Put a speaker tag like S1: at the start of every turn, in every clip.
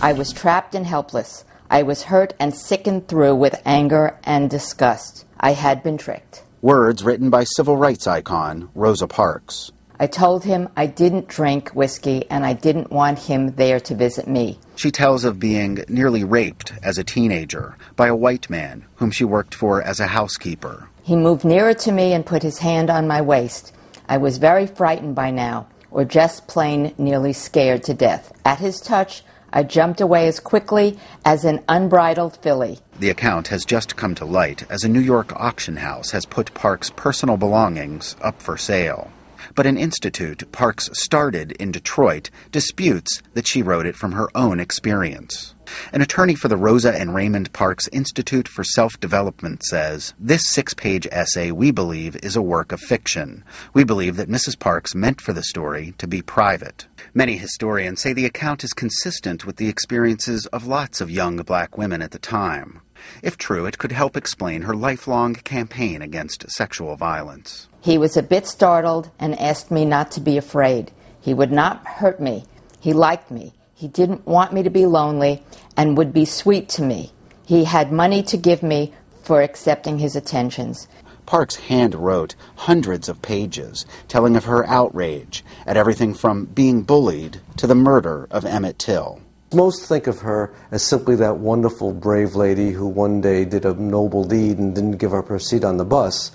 S1: I was trapped and helpless. I was hurt and sickened through with anger and disgust. I had been tricked.
S2: Words written by civil rights icon Rosa Parks.
S1: I told him I didn't drink whiskey and I didn't want him there to visit me.
S2: She tells of being nearly raped as a teenager by a white man whom she worked for as a housekeeper.
S1: He moved nearer to me and put his hand on my waist. I was very frightened by now, or just plain nearly scared to death. At his touch, I jumped away as quickly as an unbridled filly.
S2: The account has just come to light as a New York auction house has put Parks' personal belongings up for sale. But an institute Parks started in Detroit disputes that she wrote it from her own experience. An attorney for the Rosa and Raymond Parks Institute for Self-Development says, "This 6-page essay, we believe, is a work of fiction. We believe that Mrs. Parks meant for the story to be private." Many historians say the account is consistent with the experiences of lots of young black women at the time. If true, it could help explain her lifelong campaign against sexual violence.
S1: He was a bit startled and asked me not to be afraid. He would not hurt me. He liked me. He didn't want me to be lonely and would be sweet to me. He had money to give me for accepting his attentions.
S2: Parks hand-wrote hundreds of pages telling of her outrage at everything from being bullied to the murder of Emmett Till.
S3: Most think of her as simply that wonderful, brave lady who one day did a noble deed and didn't give up her seat on the bus.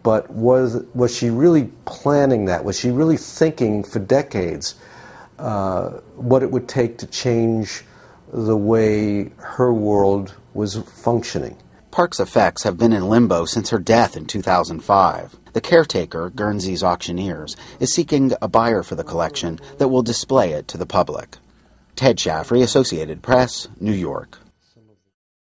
S3: But was she really planning that? Was she really thinking for decades what it would take to change the way her world was functioning?
S2: Parks' effects have been in limbo since her death in 2005. The caretaker, Guernsey's Auctioneers, is seeking a buyer for the collection that will display it to the public. Ted Shaffrey, Associated Press, New York.